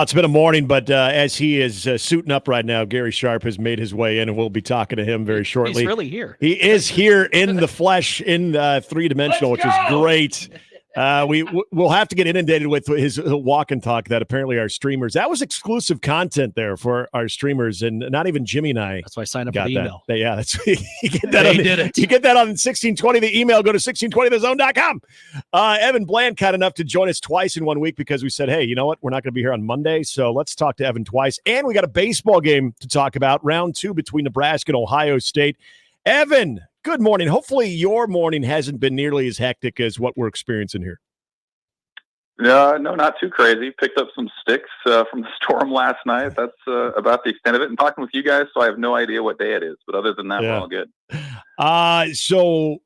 It's been a morning, but as he is suiting up right now, Gary Sharp has made his way in, and we'll be talking to him very shortly. He's really here. He is here in the flesh, in three-dimensional, which is great. We'll have to get inundated with his walk and talk that apparently our streamers. That was exclusive content there for our streamers, and not even Jimmy and I. That's why I signed up for the email. Yeah, that's you get that. You get that on 1620. The email. Go to 1620thezone.com. Evan Bland kind enough to join us twice in 1 week because we said, hey, you know what? We're not going to be here on Monday, so let's talk to Evan twice. And we got a baseball game to talk about, round 2 between Nebraska and Ohio State. Evan, good morning. Hopefully your morning hasn't been nearly as hectic as what we're experiencing here. No, not too crazy. Picked up some sticks from the storm last night. That's about the extent of it. And talking with you guys, so I have no idea what day it is. But other than that, we're all good. So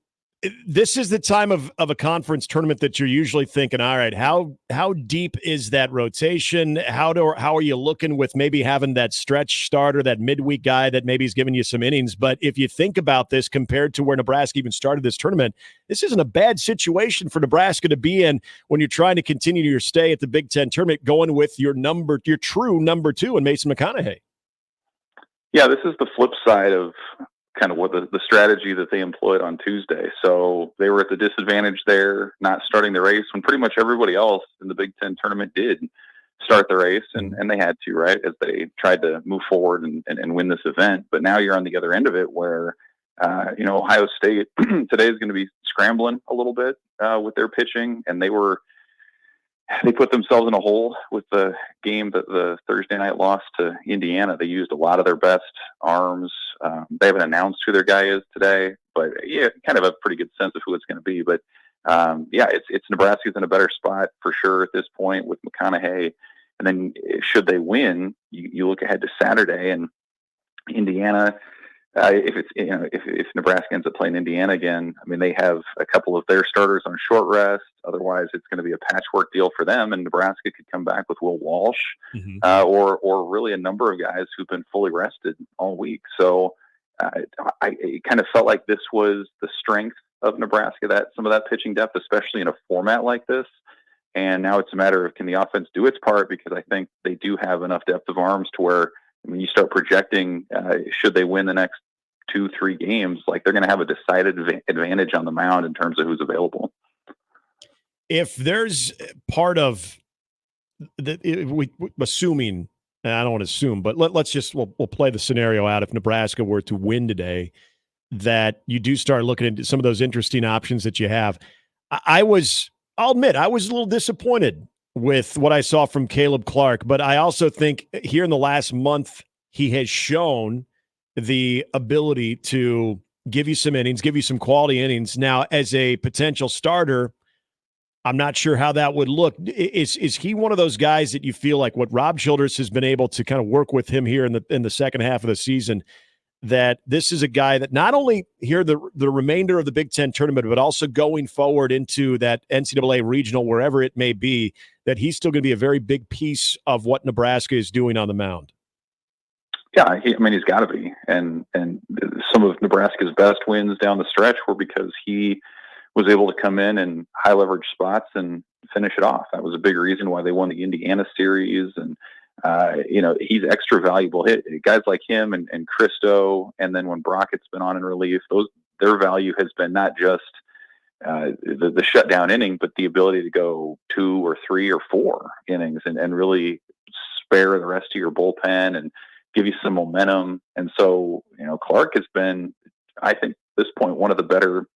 this is the time of a conference tournament that you're usually thinking, all right, how deep is that rotation? How are you looking with maybe having that stretch starter, that midweek guy that maybe is giving you some innings? But if you think about this compared to where Nebraska even started this tournament, this isn't a bad situation for Nebraska to be in when you're trying to continue your stay at the Big Ten tournament, going with your true number 2 in Mason McConaughey. Yeah, this is the flip side of kind of what the strategy that they employed on Tuesday. So they were at the disadvantage there, not starting the race when pretty much everybody else in the Big Ten tournament did start the race, and they had to, right, as they tried to move forward and win this event. But now you're on the other end of it where, Ohio State today is going to be scrambling a little bit with their pitching, and they put themselves in a hole with the game that the Thursday night loss to Indiana. They used a lot of their best arms. They haven't announced who their guy is today, but yeah, kind of a pretty good sense of who it's going to be. But it's Nebraska's in a better spot for sure at this point with McConaughey. And then should they win, you look ahead to Saturday and Indiana. If Nebraska ends up playing Indiana again, I mean, they have a couple of their starters on short rest. Otherwise, it's going to be a patchwork deal for them, and Nebraska could come back with Will Walsh, or really a number of guys who've been fully rested all week. So it kind of felt like this was the strength of Nebraska, that some of that pitching depth, especially in a format like this. And now it's a matter of, can the offense do its part? Because I think they do have enough depth of arms to where, when you start projecting, should they win the next 2-3 games, like they're going to have a decided advantage on the mound in terms of who's available. If there's part of assuming, and I don't want to assume, but we'll play the scenario out. If Nebraska were to win today, that you do start looking into some of those interesting options that you have. I'll admit, I was a little disappointed with what I saw from Caleb Clark, but I also think here in the last month, he has shown the ability to give you some innings, give you some quality innings. Now, as a potential starter, I'm not sure how that would look. Is he one of those guys that you feel like what Rob Childress has been able to kind of work with him here in the second half of the season, that this is a guy that not only here the remainder of the Big Ten tournament, but also going forward into that NCAA regional, wherever it may be, that he's still going to be a very big piece of what Nebraska is doing on the mound? Yeah, he's got to be. And some of Nebraska's best wins down the stretch were because he was able to come in high leverage spots and finish it off. That was a big reason why they won the Indiana series. And, he's extra valuable. Guys like him and Christo, and then when Brockett's been on in relief, their value has been not just the shutdown inning, but the ability to go 2 or 3 or 4 innings and really spare the rest of your bullpen and give you some momentum. And so, Clark has been, I think, at this point, one of the better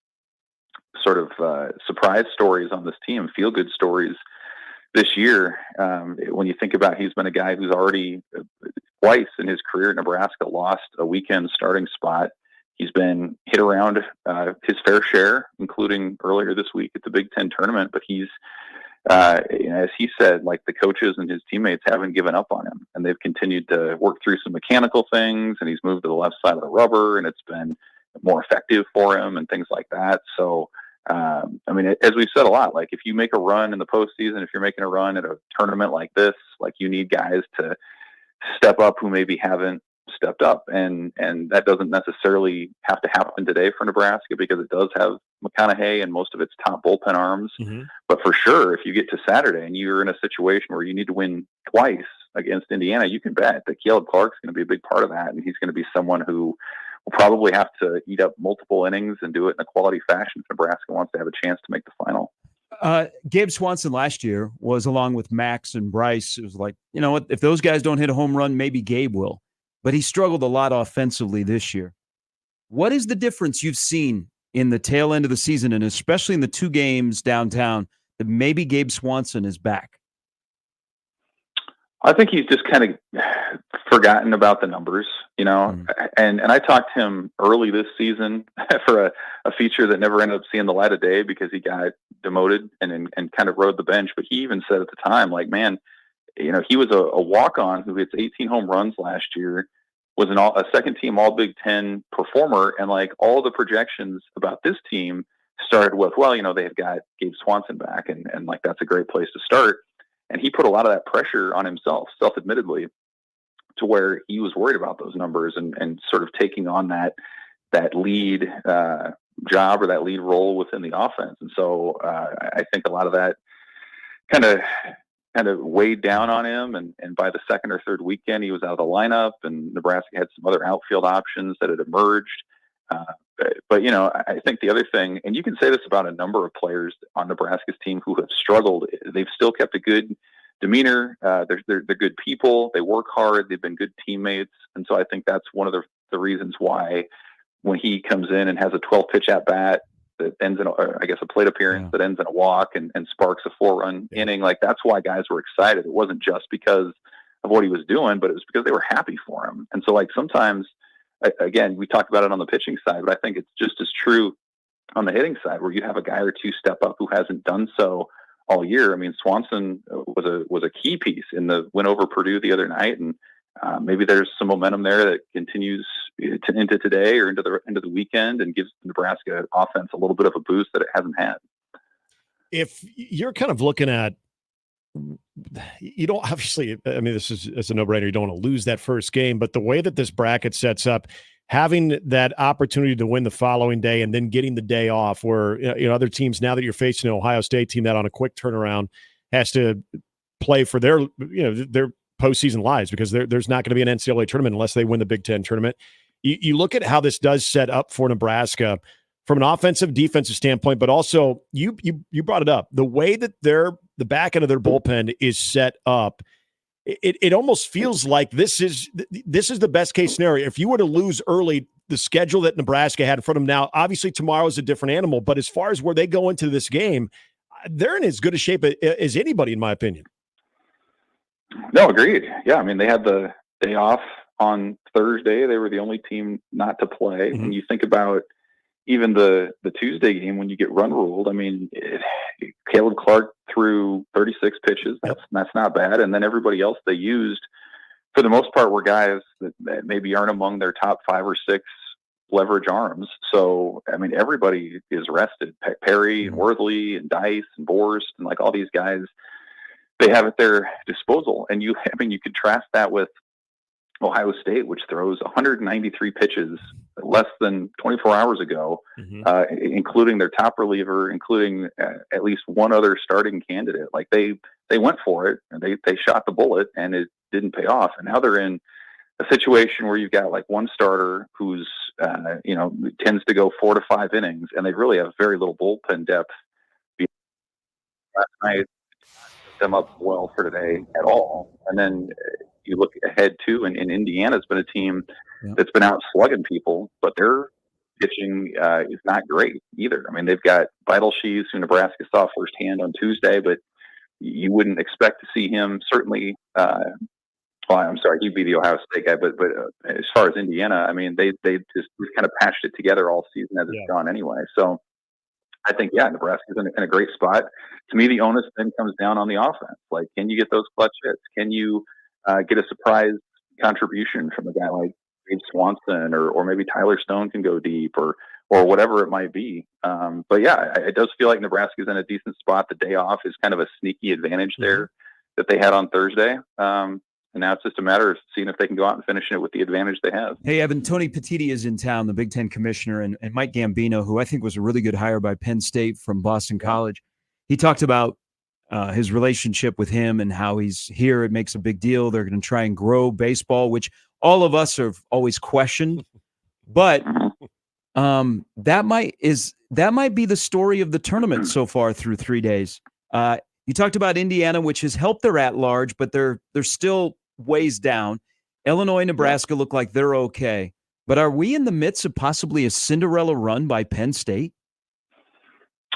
sort of surprise stories on this team, feel-good stories this year. When you think about, he's been a guy who's already twice in his career at Nebraska lost a weekend starting spot. He's been hit around his fair share, including earlier this week at the Big Ten tournament. But he's, as he said, like, the coaches and his teammates haven't given up on him, and they've continued to work through some mechanical things, and he's moved to the left side of the rubber, and it's been more effective for him and things like that. So, as we've said a lot, like, if you make a run in the postseason, if you're making a run at a tournament like this, like, you need guys to step up who maybe haven't stepped up. And that doesn't necessarily have to happen today for Nebraska, because it does have McConaughey and most of its top bullpen arms. Mm-hmm. But for sure, if you get to Saturday and you're in a situation where you need to win twice against Indiana, you can bet that Caleb Clark's going to be a big part of that, and he's going to be someone who will probably have to eat up multiple innings and do it in a quality fashion if Nebraska wants to have a chance to make the final. Gabe Swanson last year was, along with Max and Bryce, it was like, you know what, if those guys don't hit a home run, maybe Gabe will. But he struggled a lot offensively this year. What is the difference you've seen in the tail end of the season, and especially in the 2 games downtown, that maybe Gabe Swanson is back? I think he's just kind of forgotten about the numbers, and I talked to him early this season for a feature that never ended up seeing the light of day because he got demoted and kind of rode the bench. But he even said at the time, like, man, he was a walk-on who hits 18 home runs last year, was a second-team All Big Ten performer, and like all the projections about this team started with, well, they've got Gabe Swanson back, and like that's a great place to start. And he put a lot of that pressure on himself, self-admittedly, to where he was worried about those numbers and sort of taking on that lead job or that lead role within the offense. And so I think a lot of that kind of weighed down on him. And by the second or third weekend, he was out of the lineup, and Nebraska had some other outfield options that had emerged. But I think the other thing, and you can say this about a number of players on Nebraska's team who have struggled, they've still kept a good demeanor. They're good people. They work hard. They've been good teammates. And so I think that's one of the reasons why when he comes in and has a 12-pitch at bat that ends in, a plate appearance that ends in a walk and sparks a 4-run inning, like that's why guys were excited. It wasn't just because of what he was doing, but it was because they were happy for him. And so like sometimes, again, we talked about it on the pitching side, but I think it's just as true on the hitting side where you have a guy or two step up who hasn't done so all year. I mean, Swanson was a key piece in the win over Purdue the other night, and maybe there's some momentum there that continues into today or into the weekend and gives the Nebraska offense a little bit of a boost that it hasn't had. If you're kind of looking at, you don't obviously, I mean, it's a no-brainer. You don't want to lose that first game, but the way that this bracket sets up, having that opportunity to win the following day and then getting the day off where, other teams, now that you're facing an Ohio State team that on a quick turnaround has to play for their postseason lives because there's not going to be an NCAA tournament unless they win the Big Ten tournament. You look at how this does set up for Nebraska from an offensive, defensive standpoint, but also you brought it up. The way that the back end of their bullpen is set up, it almost feels like this is the best case scenario. If you were to lose early, the schedule that Nebraska had in front of them now, obviously tomorrow is a different animal, but as far as where they go into this game, they're in as good a shape as anybody, in my opinion. No, agreed. Yeah, I mean, they had the day off on Thursday. They were the only team not to play. Mm-hmm. When you think about even the Tuesday game, when you get run ruled, I mean, Caleb Clark threw 36 pitches. That's not bad. And then everybody else they used, for the most part, were guys that maybe aren't among their top 5 or 6 leverage arms. So, I mean, everybody is rested. Perry and Worthley and Dice and Borst and like all these guys, they have at their disposal. And you contrast that with Ohio State, which throws 193 pitches less than 24 hours ago, including their top reliever, including at least one other starting candidate. Like they went for it and they shot the bullet and it didn't pay off. And now they're in a situation where you've got like one starter who's, tends to go 4 to 5 innings, and they really have very little bullpen depth. Last night, them up well for today at all. And then you look ahead too, and Indiana's been a team that's been out slugging people, but their pitching is not great either. I mean, they've got Shees, who Nebraska saw firsthand on Tuesday, but you wouldn't expect to see him certainly. I'm sorry, he'd be the Ohio State guy, but as far as Indiana, I mean, they just kind of patched it together all season as it's gone anyway. So I think, Nebraska's in a great spot. To me, the onus then comes down on the offense. Like, can you get those clutch hits? Can you get a surprise contribution from a guy like Gabe Swanson, or maybe Tyler Stone can go deep, or whatever it might be. But it does feel like Nebraska's in a decent spot. The day off is kind of a sneaky advantage there that they had on Thursday. And now it's just a matter of seeing if they can go out and finish it with the advantage they have. Hey, Evan, Tony Petitti is in town, the Big Ten commissioner, and Mike Gambino, who I think was a really good hire by Penn State from Boston College. He talked about his relationship with him and how he's here. It makes a big deal. They're going to try and grow baseball, which all of us have always questioned. But that might be the story of the tournament so far through 3 days. You talked about Indiana, which has helped their at-large, but they're still ways down. Illinois, Nebraska look like they're okay. But are we in the midst of possibly a Cinderella run by Penn State?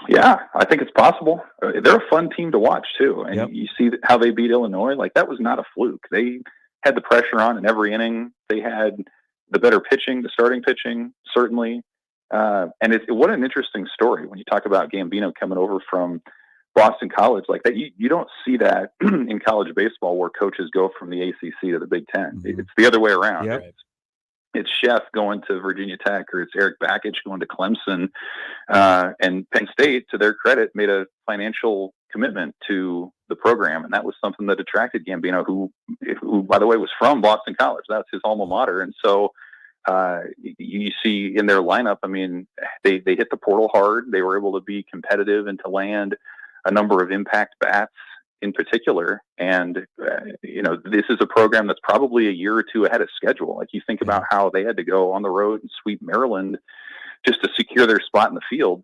Yeah, I think it's possible. They're a fun team to watch too. And you see how they beat Illinois. Like, that was not a fluke. They had the pressure on in every inning. They had the better pitching, the starting pitching, certainly. And what an interesting story when you talk about Gambino coming over from Boston College like that. You don't see that in college baseball where coaches go from the ACC to the Big Ten. It's the other way around. Yep. It's Chef going to Virginia Tech, or it's Eric Bakich going to Clemson. And Penn State, to their credit, made a financial commitment to the program. And that was something that attracted Gambino, who, by the way, was from Boston College. That's his alma mater. And so you see in their lineup, I mean, they hit the portal hard. They were able to be competitive and to land a number of impact bats in particular. And, this is a program that's probably a year or two ahead of schedule. Like, you think about how they had to go on the road and sweep Maryland just to secure their spot in the field.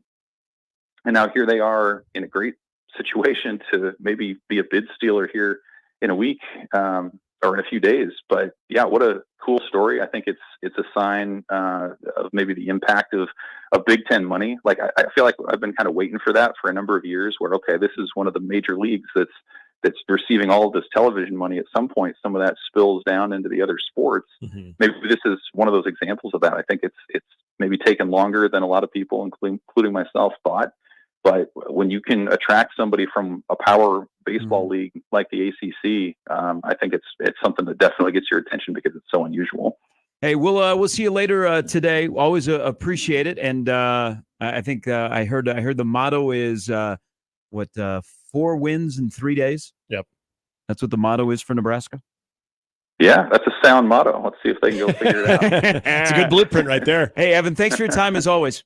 And now here they are in a great situation to maybe be a bid stealer here in a week or in a few days. But yeah, what a cool story. I think it's a sign of maybe the impact of Big Ten money. Like, I feel like I've been kind of waiting for that for a number of years where, okay, this is one of the major leagues that's receiving all of this television money. At some point, some of that spills down into the other sports. Mm-hmm. Maybe this is one of those examples of that. I think it's maybe taken longer than a lot of people, including myself, thought. But when you can attract somebody from a power baseball league like the ACC, I think it's something that definitely gets your attention because it's so unusual. Hey, we'll see you later today. Always appreciate it. And I think I heard the motto is 4 wins in 3 days. Yep, that's what the motto is for Nebraska. Yeah, that's a sound motto. Let's see if they can go figure it out. It's a good blueprint right there. Hey, Evan, thanks for your time as always.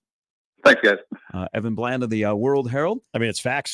Thanks, guys. Evan Bland of the World Herald. I mean, it's facts.